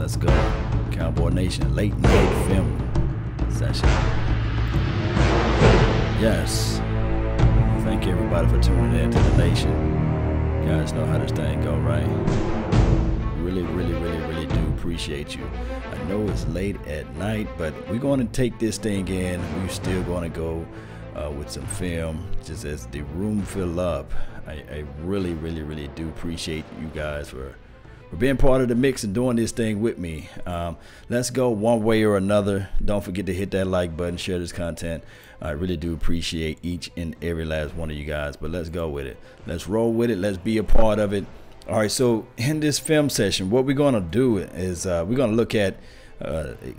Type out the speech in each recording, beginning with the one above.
Let's go. Cowboy Nation, late night film session. Yes. Thank everybody for tuning in to the nation. You guys know how this thing go, right? Really do appreciate you. I know it's late at night, but we're going to take this thing in. We're still going to go with some film just as the room fill up. I really do appreciate you guys for being part of the mix and doing this thing with me. Let's go one way or another. Don't forget to hit that like button, share this content. I really do appreciate each and every last one of you guys, but let's go with it. Let's roll with it. Let's be a part of it. All right, so in this film session, what we're going to do is we're going to look at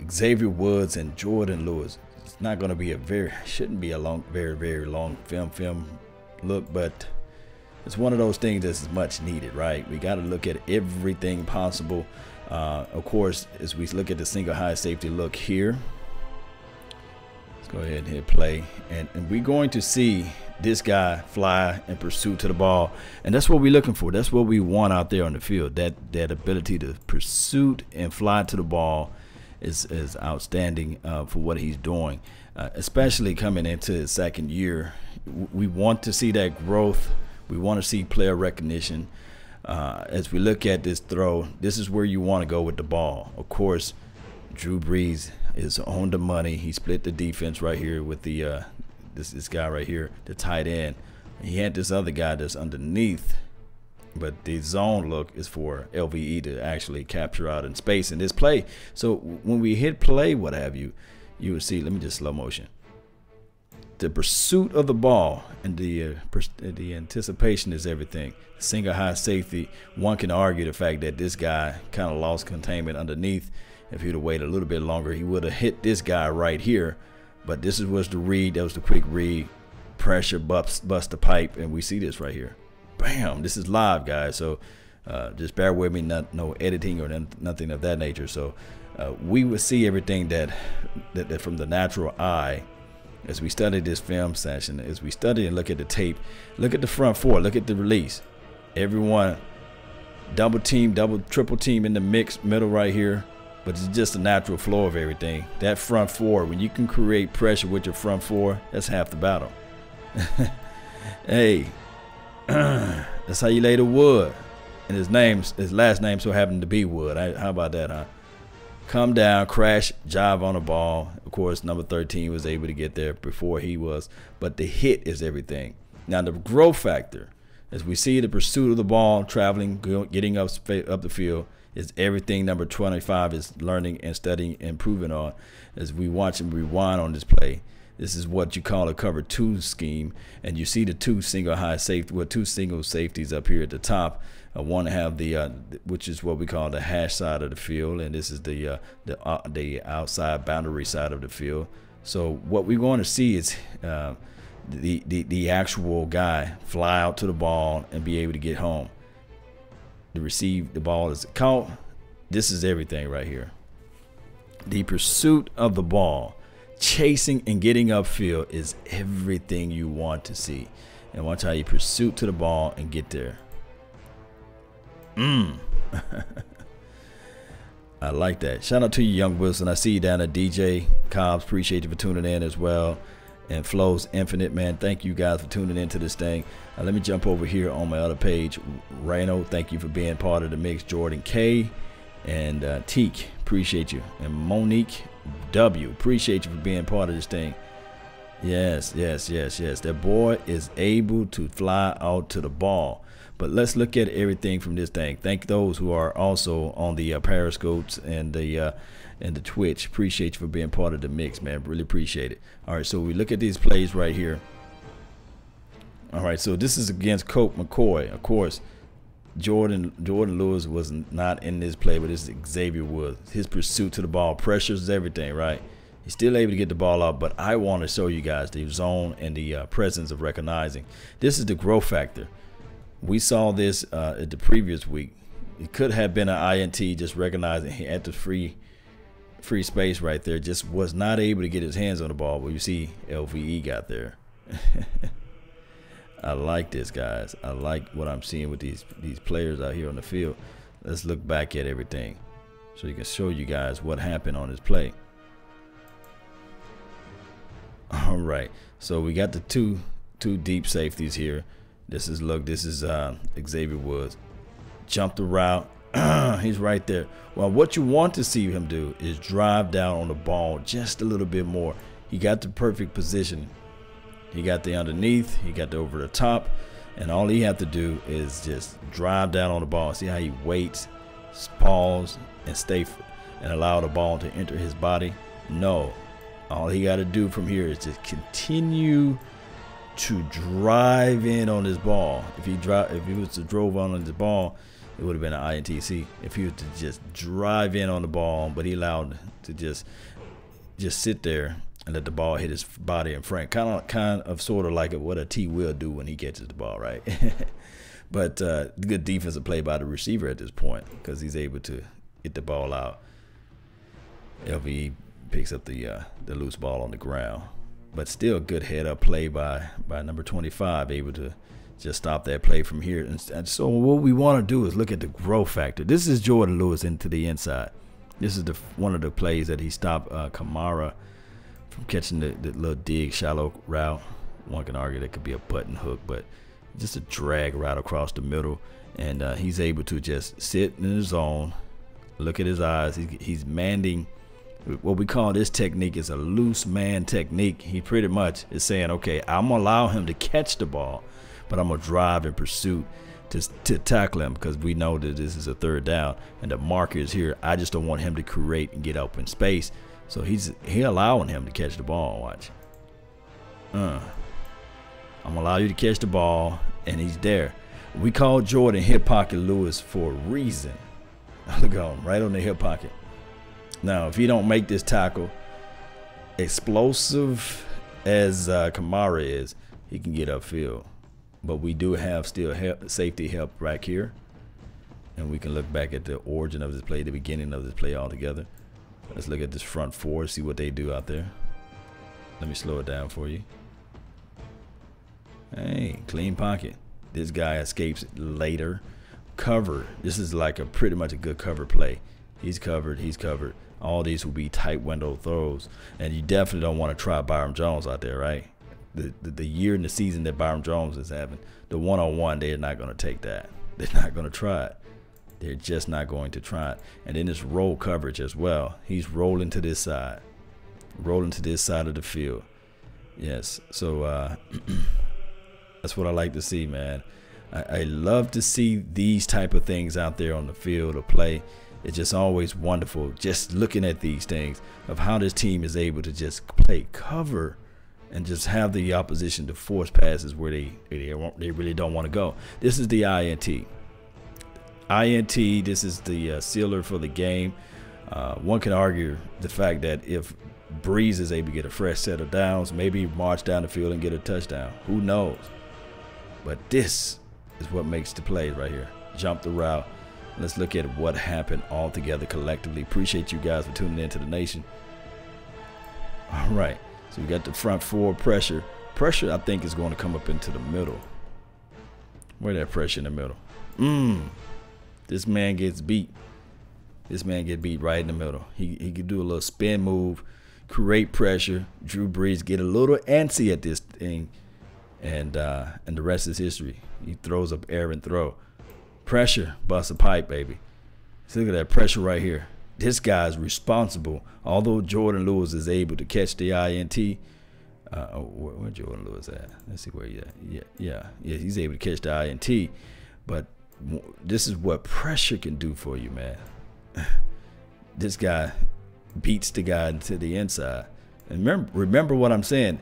Xavier Woods and Jourdan Lewis. It's not going to be shouldn't be a long, very long film look, but it's one of those things that's much needed, right? We got to look at everything possible. Of course, as we look at the single high safety look here, let's go ahead and hit play, and we're going to see this guy fly in pursuit to the ball, and that's what we're looking for. That's what we want out there on the field. That ability to pursuit and fly to the ball is outstanding for what he's doing, especially coming into his second year. We want to see that growth. We want to see player recognition. As we look at this throw, this is where you want to go with the ball. Of course, Drew Brees is on the money. He split the defense right here with the this guy right here, the tight end. He had this other guy that's underneath, but the zone look is for LVE to actually capture out in space in this play. So when we hit play, what have you, you will see, let me just slow motion. The pursuit of the ball and the anticipation is everything. Single high safety, one can argue the fact that this guy kind of lost containment underneath. If he'd have waited a little bit longer, he would have hit this guy right here. But this was the read. That was the quick read. Pressure, bust the pipe, and we see this right here. Bam! This is live, guys. So just bear with me. No editing or nothing of that nature. So we will see everything that from the natural eye as we study this film session. As we study and look at the tape, look at the front four. Look at the release. Everyone double team, triple team in the mix middle right here. But it's just a natural flow of everything. That front four, when you can create pressure with your front four, that's half the battle. Hey, that's how you lay the wood. And his last name so happened to be Wood. How about that, huh? Come down, crash, jive on the ball. Of course, number 13 was able to get there before he was. But the hit is everything. Now, the growth factor, as we see the pursuit of the ball, traveling, getting up the field, is everything number 25 is learning and studying and improving on. As we watch and rewind on this play, this is what you call a cover two scheme, and you see the two single safeties up here at the top. One have the which is what we call the hash side of the field, and this is the outside boundary side of the field. So what we're going to see is the actual guy fly out to the ball and be able to get home. To receive the ball is caught. This is everything right here. The pursuit of the ball, chasing and getting upfield is everything you want to see. And watch how you pursuit to the ball and get there. I like that. Shout out to you, Young Wilson. I see you down at DJ Cobbs. Appreciate you for tuning in as well. And Flows Infinite, man, thank you guys for tuning into this thing. Let me jump over here on my other page. Reno, thank you for being part of the mix. Jordan K and Teak, appreciate you. And Monique W, appreciate you for being part of this thing. Yes. That boy is able to fly out to the ball. But let's look at everything from this thing. Thank those who are also on the Periscopes and the Twitch. Appreciate you for being part of the mix, man. Really appreciate it. All right, so we look at these plays right here. All right, so this is against Colt McCoy. Of course, Jourdan Lewis was not in this play, but this is Xavier Woods. His pursuit to the ball, pressures everything, right? He's still able to get the ball out, but I want to show you guys the zone and the presence of recognizing. This is the growth factor. We saw this at the previous week. It could have been an INT, just recognizing he had the free space right there. Just was not able to get his hands on the ball, but you see LVE got there. I like this, guys. I like what I'm seeing with these players out here on the field. Let's look back at everything. so he can show you guys what happened on his play. All right, so we got the two deep safeties here. This is Xavier Woods. Jump the route. He's right there. Well, what you want to see him do is drive down on the ball just a little bit more. He got the perfect position. He got the underneath. He got the over the top. And all he have to do is just drive down on the ball. See how he waits, pause, and and allow the ball to enter his body? No. All he got to do from here is just continue to drive in on this ball. If he was to drove on the ball, it would have been an INTC. If he was to just drive in on the ball, but he allowed to just sit there and let the ball hit his body in front, kind of sort of like what a T will do when he catches the ball, right? But good defensive play by the receiver at this point, because he's able to get the ball out if he picks up the loose ball on the ground. But still good head up play by number 25, able to just stop that play from here. And so what we want to do is look at the growth factor. This is Jourdan Lewis into the inside. This is one of the plays that he stopped Kamara from catching the little dig shallow route. One can argue that could be a button hook, but just a drag route across the middle. And he's able to just sit in his zone, look at his eyes. He's manding. What we call this technique is a loose man technique. He pretty much is saying, okay, I'm going to allow him to catch the ball, but I'm going to drive in pursuit to tackle him, because we know that this is a third down and the marker is here. I just don't want him to create and get open space. So he's allowing him to catch the ball. Watch. I'm going to allow you to catch the ball, and he's there. We call Jourdan hip pocket Lewis for a reason. Look at him, right on the hip pocket. Now, if he don't make this tackle, explosive as Kamara is, he can get upfield. But we do have still safety help right here. And we can look back at the origin of this play, the beginning of this play altogether. Let's look at this front four, see what they do out there. Let me slow it down for you. Hey, clean pocket. This guy escapes later. Cover. This is like pretty much a good cover play. He's covered. He's covered. All these will be tight window throws. And you definitely don't want to try Byron Jones out there, right? The year and the season that Byron Jones is having, the one-on-one, they're not going to take that. They're not going to try it. They're just not going to try it. And then this roll coverage as well. He's rolling to this side. Rolling to this side of the field. Yes. So that's what I like to see, man. I love to see these type of things out there on the field of play. It's just always wonderful just looking at these things of how this team is able to just play cover and just have the opposition to force passes where they really don't want to go. This is the INT. This is the sealer for the game. One can argue the fact that if Breeze is able to get a fresh set of downs, maybe march down the field and get a touchdown. Who knows? But this is what makes the plays right here. Jump the route. Let's look at what happened all together collectively. Appreciate you guys for tuning in to the nation. All right. So we got the front four pressure. Pressure, I think, is going to come up into the middle. Where that pressure in the middle? This man gets beat. This man gets beat right in the middle. He can do a little spin move, create pressure. Drew Brees get a little antsy at this thing, and the rest is history. He throws up air and throw. Pressure, bust a pipe, baby. So look at that pressure right here. This guy's responsible. Although Jourdan Lewis is able to catch the INT, where Jourdan Lewis at? Let's see where he at. Yeah, he's able to catch the INT. But this is what pressure can do for you, man. This guy beats the guy to the inside. And remember what I'm saying.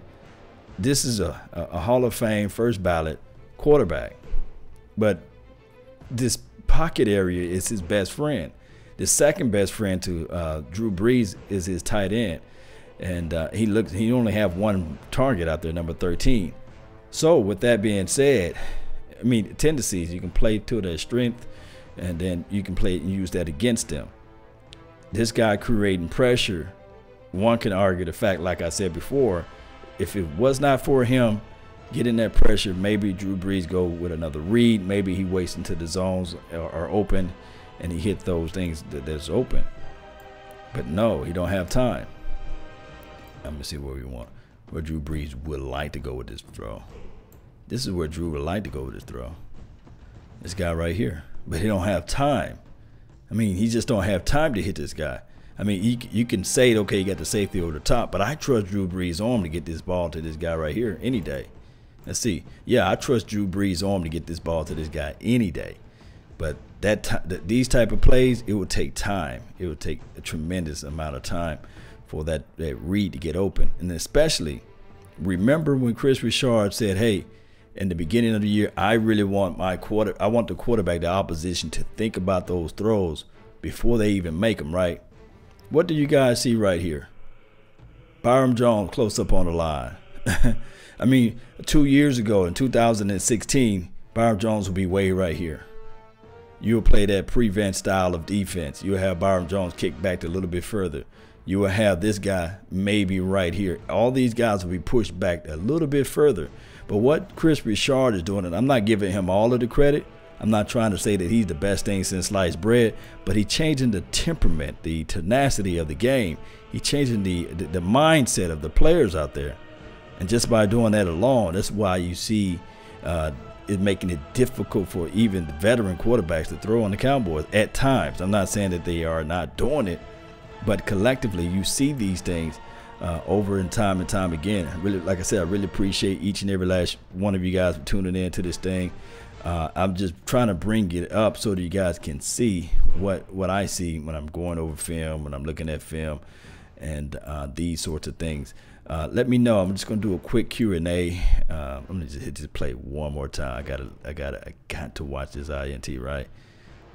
This is a Hall of Fame first ballot quarterback. But this pocket area is his best friend. The second best friend to Drew Brees is his tight end. And he only have one target out there, number 13. So with that being said, I mean, tendencies, you can play to their strength, and then you can play and use that against them. This guy creating pressure, one can argue the fact, like I said before, if it was not for him getting that pressure, maybe Drew Brees go with another read. Maybe he waits until the zones are open and he hit those things that's open. But no, he don't have time. I'm going to see where Drew Brees would like to go with this throw. This is where Drew would like to go with this throw. This guy right here. But he don't have time. I mean, he just don't have time to hit this guy. I mean, you can say, okay, you got the safety over the top, but I trust Drew Brees' arm to get this ball to this guy right here any day. Let's see. Yeah, I trust Drew Brees' arm to get this ball to this guy any day. But these type of plays, it would take time. It would take a tremendous amount of time for that read to get open. And especially, remember when Chris Richard said, hey, in the beginning of the year, I really want I want the quarterback, the opposition, to think about those throws before they even make them, right? What do you guys see right here? Byron Jones close up on the line. I mean, 2 years ago in 2016, Byron Jones will be way right here. You'll play that prevent style of defense. You'll have Byron Jones kick back a little bit further. You will have this guy maybe right here. All these guys will be pushed back a little bit further. But what Chris Richard is doing, and I'm not giving him all of the credit. I'm not trying to say that he's the best thing since sliced bread, but he's changing the temperament, the tenacity of the game. He's changing the mindset of the players out there. And just by doing that alone, that's why you see it making it difficult for even the veteran quarterbacks to throw on the Cowboys at times. I'm not saying that they are not doing it, but collectively you see these things over and time again. Really, like I said, I really appreciate each and every last one of you guys for tuning in to this thing. I'm just trying to bring it up so that you guys can see what I see when I'm going over film, when I'm looking at film, and these sorts of things. Let me know. I'm just gonna do a quick Q&A. I'm gonna just hit this play one more time. I got to watch this INT, right?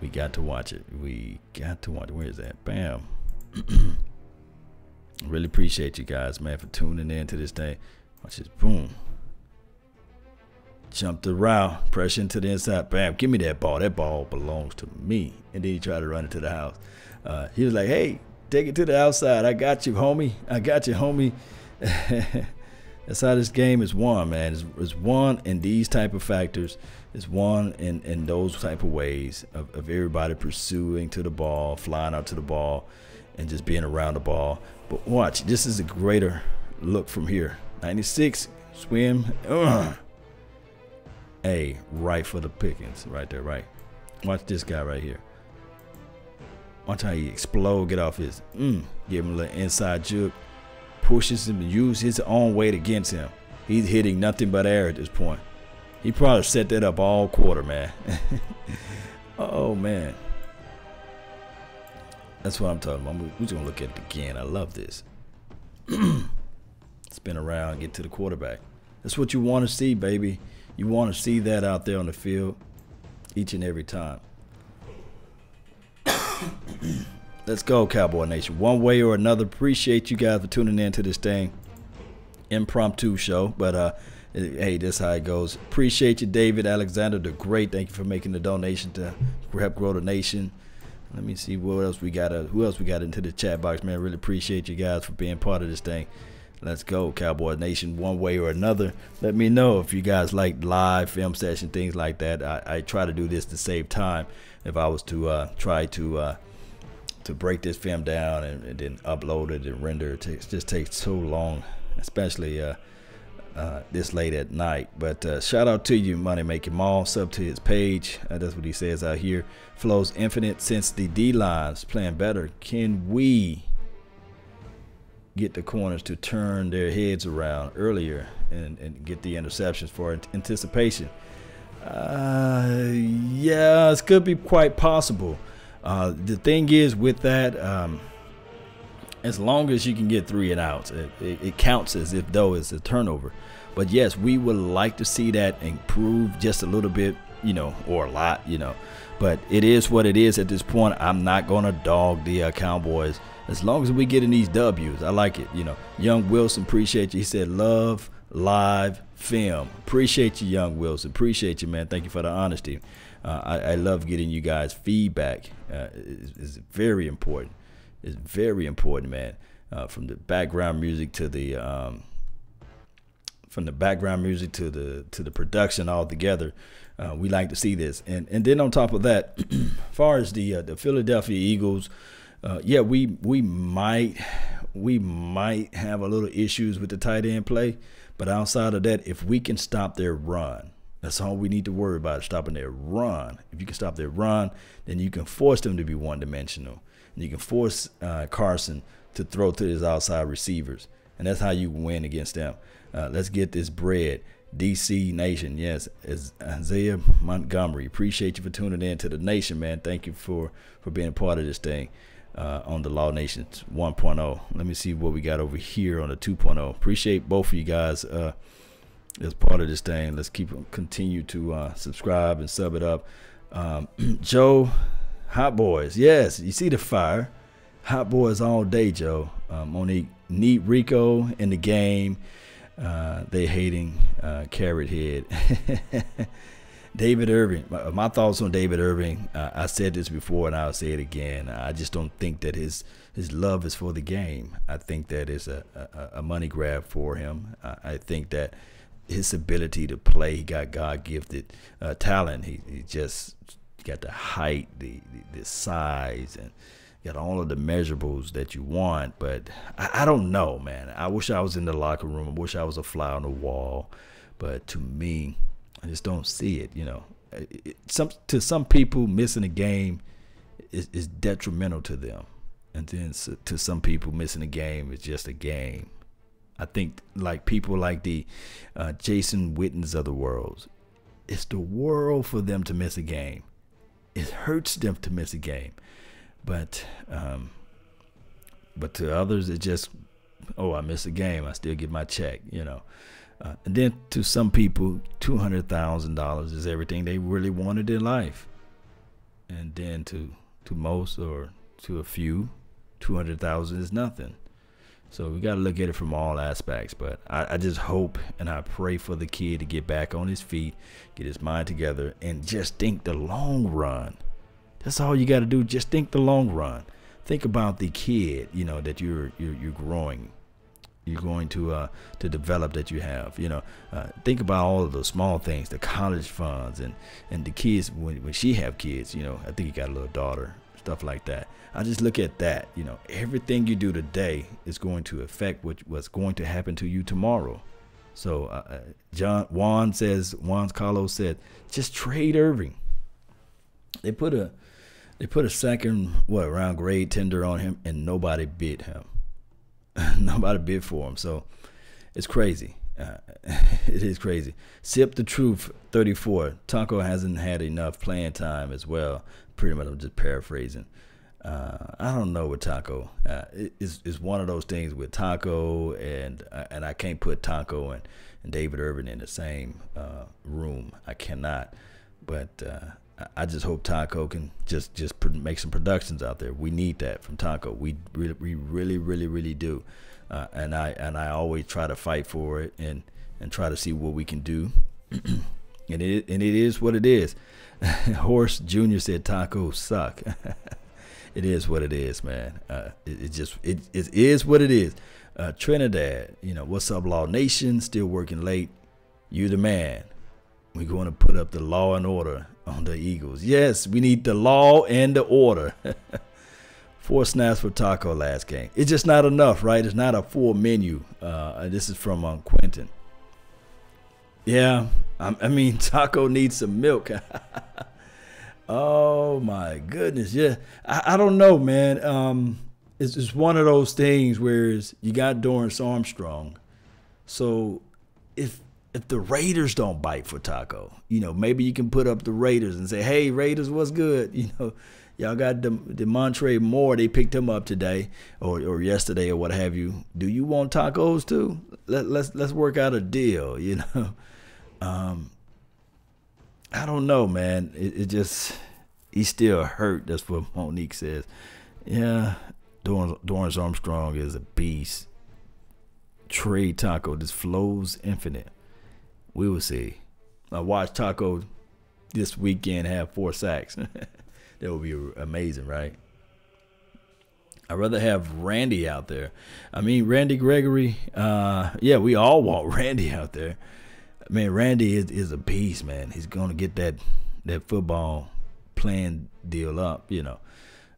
We got to watch it. We got to watch it. Where is that? Bam. Really appreciate you guys, man, for tuning in to this thing. Watch this. Boom. Jump the route, pressure into the inside, bam, give me that ball. That ball belongs to me. And then he tried to run it to the house. He was like, hey, take it to the outside. I got you, homie. I got you, homie. That's how this game is won, man. It's won in these type of factors. It's won in those type of ways of everybody pursuing to the ball, flying out to the ball, and just being around the ball. But watch, this is a greater look from here. 96, swim. Hey, right for the pickings, right there, right. Watch this guy right here. Watch how he explode, get off his, give him a little inside juke, pushes him to use his own weight against him. He's hitting nothing but air at this point. He probably set that up all quarter, man. Oh, man. That's what I'm talking about. We're just going to look at it again. I love this. Spin around, get to the quarterback. That's what you want to see, baby. You want to see that out there on the field each and every time. Let's go, Cowboy Nation. One way or another, appreciate you guys for tuning in to this thing. Impromptu show, but hey, this is how it goes. Appreciate you, David Alexander the Great. Thank you for making the donation to help grow the nation. Let me see what else we got. Who else we got into the chat box, man? Really appreciate you guys for being part of this thing. Let's go, Cowboy Nation, one way or another. Let me know if you guys like live film session, things like that. I try to do this to save time. If I was to try to break this film down and then upload it and render it, it just takes so long, especially this late at night. But shout out to you, Money Making Mall. Sub to his page. That's what he says out here. Flows infinite since the D-line's playing better. Can we get the corners to turn their heads around earlier and get the interceptions for anticipation? Yeah, it could be quite possible. The thing is with that, as long as you can get 3 and outs, it counts as if though it's a turnover. But yes, we would like to see that improve just a little bit, you know, or a lot, you know. But it is what it is at this point. I'm not going to dog the Cowboys as long as we get in these W's. I like it, you know. Young Wilson, appreciate you. He said, love live film. Appreciate you, Young Wilson. Appreciate you, man. Thank you for the honesty. I love getting you guys feedback. It's very important. It's very important, man. From the background music to the to the production all together. We like to see this, and then on top of that, as far as the Philadelphia Eagles, Yeah, we might have a little issues with the tight end play, but outside of that, if we can stop their run, that's all we need to worry about, stopping their run. If you can stop their run, then you can force them to be one-dimensional. And you can force Carson to throw to his outside receivers. And that's how you win against them. Let's get this bread. DC Nation, yes, is Isaiah Montgomery. Appreciate you for tuning in to the Nation, man. Thank you for being a part of this thing on the Law Nation 1.0. Let me see what we got over here on the 2.0. Appreciate both of you guys as part of this thing. Let's continue to subscribe and sub it up. Joe, Hot Boys, yes, you see the fire. Hot Boys all day, Joe. Monique, need Rico in the game. They hating Carrot Head. David Irving, my thoughts on David Irving, I said this before and I'll say it again. I just don't think that his love is for the game. I think that is a money grab for him. I think that his ability to play, he got God-gifted talent. He just got the height, the size, and got all of the measurables that you want. But I don't know, man. I wish I was in the locker room. I wish I was a fly on the wall. But to me, I just don't see it. You know, to some people, missing a game is detrimental to them, and then to some people, missing a game is just a game. I think like people like the Jason Wittens of the world, it's the world for them to miss a game. It hurts them to miss a game, but to others, it just, oh, I miss a game, I still get my check, you know. And then to some people, $200,000 is everything they really wanted in life, and then to most, or to a few, 200,000 is nothing. So we got to look at it from all aspects. But I just hope and I pray for the kid to get back on his feet, get his mind together, and just think the long run. That's all you got to do. Just think the long run. Think about the kid, you know, that you're growing. You're going to develop, that you have. You know, think about all of the small things, the college funds, and the kids when she have kids. You know, I think you got a little daughter, stuff like that. I just look at that. You know, everything you do today is going to affect what's going to happen to you tomorrow. So Juan Carlos said, just trade Irving. They put a second round grade tender on him, and nobody bid him. Nobody bid for him. So it's crazy. It is crazy. Sip the Truth 34. Taco hasn't had enough playing time as well. Pretty much, I'm just paraphrasing. I don't know with Taco. It's one of those things with Taco, and I can't put Taco and David Irving in the same room. I cannot. But I just hope Taco can just make some productions out there. We need that from Taco. We really do. And I always try to fight for it and try to see what we can do. and it is what it is. Horse Jr. said tacos suck. It is what it is, man. It is what it is. Trinidad, you know, what's up, Law Nation? Still working late. You the man. We're going to put up the law and order on the Eagles. Yes, we need the law and the order. 4 snaps for Taco last game. It's just not enough, right? It's not a full menu. This is from Quentin. Yeah, I mean, Taco needs some milk. Oh, my goodness. Yeah, I don't know, man. It's just one of those things where you got Dorrance Armstrong. So if the Raiders don't bite for Taco, you know, maybe you can put up the Raiders and say, hey, Raiders, what's good? You know, y'all got DeMontre Moore. They picked him up today or yesterday or what have you. Do you want tacos too? Let's work out a deal, you know. I don't know, man. It just, he's still hurt. That's what Monique says. Yeah, Dorrance Armstrong is a beast. Trade Taco. This flows infinite. We will see. I watched Taco this weekend have 4 sacks. That would be amazing, right? I'd rather have Randy out there. I mean, Randy Gregory. Yeah, we all want Randy out there. Man, Randy is a beast, man. He's going to get that football playing deal up, you know.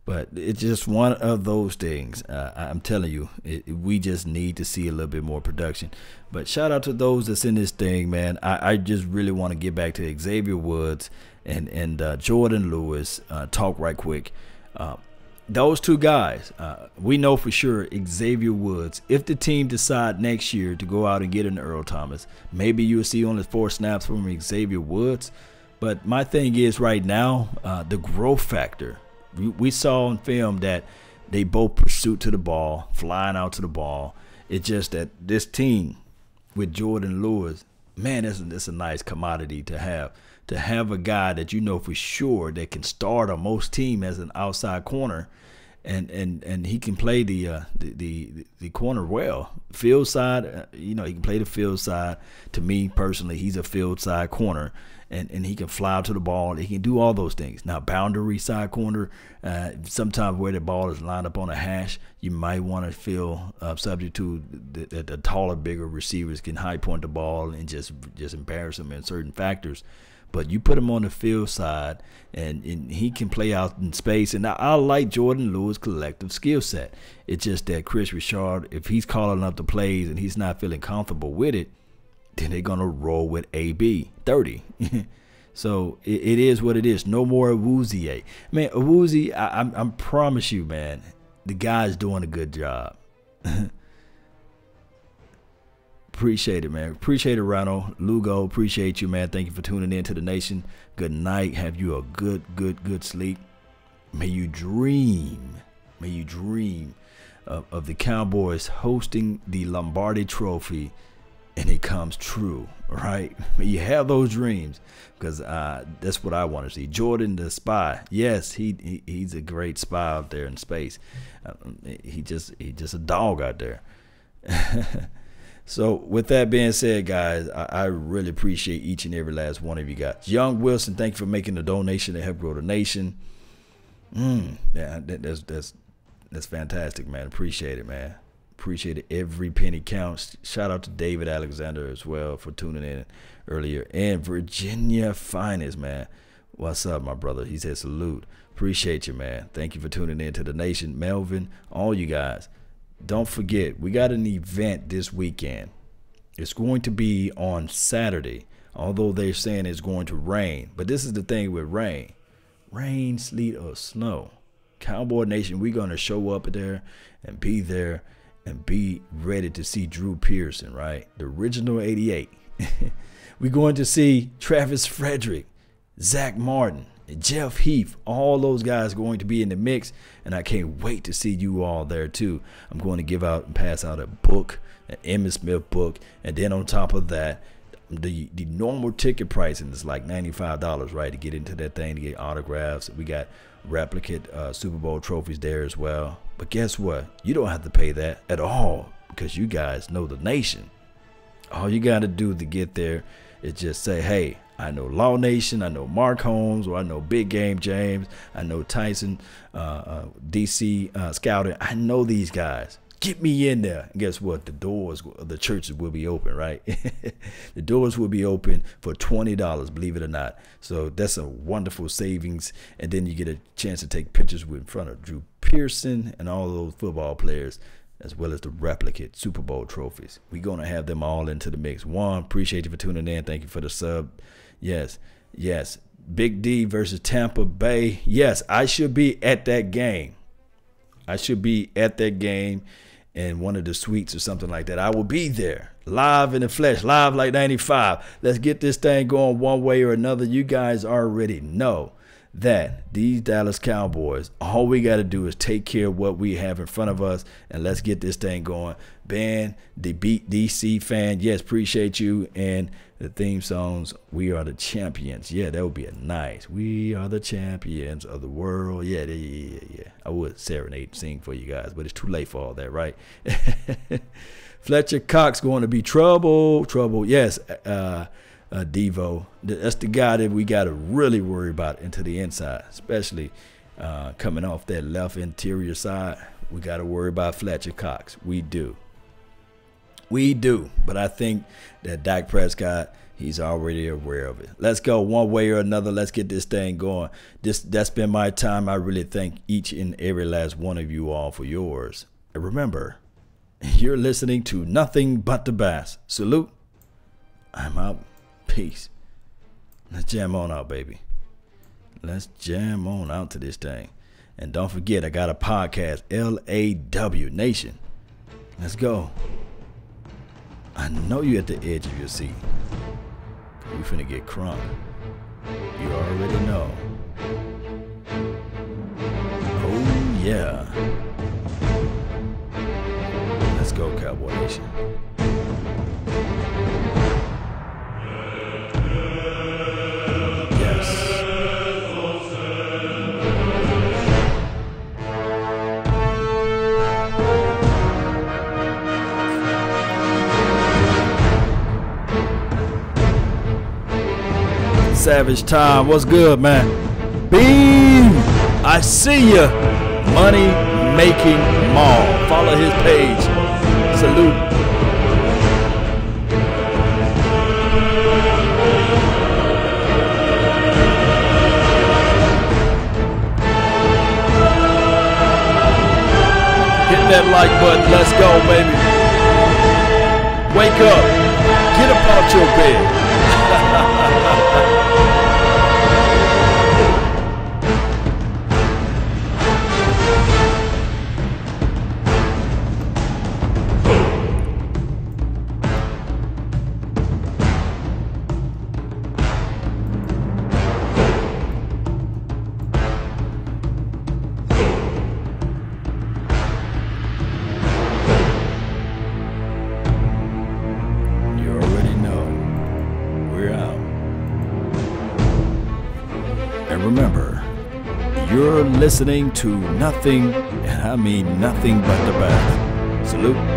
But it's just one of those things. I'm telling you, we just need to see a little bit more production. But shout out to those that's in this thing, man. I just really want to get back to Xavier Woods and Jourdan Lewis. Talk right quick. Those two guys, we know for sure Xavier Woods, if the team decide next year to go out and get an Earl Thomas, maybe you'll see only 4 snaps from Xavier Woods. But my thing is right now, the growth factor. We saw in film that they both pursuit to the ball, flying out to the ball. It's just that this team with Jourdan Lewis, man, it's a nice commodity to have. To have a guy that you know for sure that can start on most team as an outside corner, and he can play the corner well. Field side, you know, he can play the field side. To me personally, he's a field side corner. And he can fly out to the ball. He can do all those things. Now, boundary side corner, sometimes where the ball is lined up on a hash, you might want to feel subject to the taller, bigger receivers can high point the ball and just embarrass them in certain factors. But you put him on the field side, and he can play out in space. And I like Jourdan Lewis' collective skill set. It's just that Chris Richard, if he's calling up the plays and he's not feeling comfortable with it, then they're going to roll with AB 30. So it is what it is. No more Awuzie. Man, Awuzie, I promise you, man, the guy's doing a good job. Appreciate it, man. Appreciate it, Ronald. Lugo, appreciate you, man. Thank you for tuning in to the nation. Good night. Have you a good sleep. May you dream. May you dream of the Cowboys hosting the Lombardi Trophy, and it comes true, right? You have those dreams, because that's what I want to see. Jourdan the spy, yes, he's a great spy out there in space. He just a dog out there. So with that being said, guys, I really appreciate each and every last one of you guys. Young Wilson, thank you for making the donation to help grow the nation. Yeah, that's fantastic, man. Appreciate it, man. Appreciate it. Every penny counts. Shout out to David Alexander as well for tuning in earlier. And Virginia Finest, man. What's up, my brother? He said salute. Appreciate you, man. Thank you for tuning in to the nation. Melvin, all you guys. Don't forget, we got an event this weekend. It's going to be on Saturday, although they're saying it's going to rain. But this is the thing with rain. Rain, sleet, or snow. Cowboy Nation, we're going to show up there and be ready to see Drew Pearson, right? The original 88. We're going to see Travis Frederick, Zach Martin, Jeff Heath, all those guys going to be in the mix, and I can't wait to see you all there too. I'm going to give out and pass out a book, an Emmitt Smith book, and then on top of that, the normal ticket pricing is like $95, right, to get into that thing, to get autographs. We got replicate Super Bowl trophies there as well. But guess what? You don't have to pay that at all, because you guys know the nation. All you got to do to get there is just say, hey, I know Law Nation, I know Mark Holmes, or I know Big Game James, I know Tyson, DC Scouting. I know these guys. Get me in there. And guess what? The doors, the churches will be open, right? The doors will be open for $20, believe it or not. So that's a wonderful savings. And then you get a chance to take pictures in front of Drew Pearson and all those football players, as well as the replicate Super Bowl trophies. We're going to have them all into the mix. Juan, appreciate you for tuning in. Thank you for the sub. Yes, yes. Big D versus Tampa Bay. Yes, I should be at that game. I should be at that game in one of the suites or something like that. I will be there, live in the flesh, live like 95. Let's get this thing going one way or another. You guys already know that these Dallas Cowboys, all we got to do is take care of what we have in front of us, and let's get this thing going. Ben, the Beat DC fan, yes, appreciate you. And the theme songs, we are the champions. Yeah, that would be a nice. We are the champions of the world. Yeah. I would serenade and sing for you guys, but it's too late for all that, right? Fletcher Cox going to be trouble. Yes, Devo. That's the guy that we got to really worry about into the inside, especially coming off that left interior side. We got to worry about Fletcher Cox. We do. We do. But I think that Dak Prescott, he's already aware of it. Let's go one way or another. Let's get this thing going. That's been my time. I really thank each and every last one of you all for yours. And remember, you're listening to Nothing But the Bass. Salute. I'm out. Peace. Let's jam on out, baby. Let's jam on out to this thing. And don't forget, I got a podcast, LAW Nation. Let's go. I know you're at the edge of your seat. We finna get crunk. You already know. Oh, yeah. Let's go, Cowboy Nation. Savage Time, what's good, man? Beam, I see ya. Money Making Mall. Follow his page. Salute. Hit that like button. Let's go, baby. Wake up. Get up out your bed. You're listening to nothing, and I mean nothing but the best. Salute.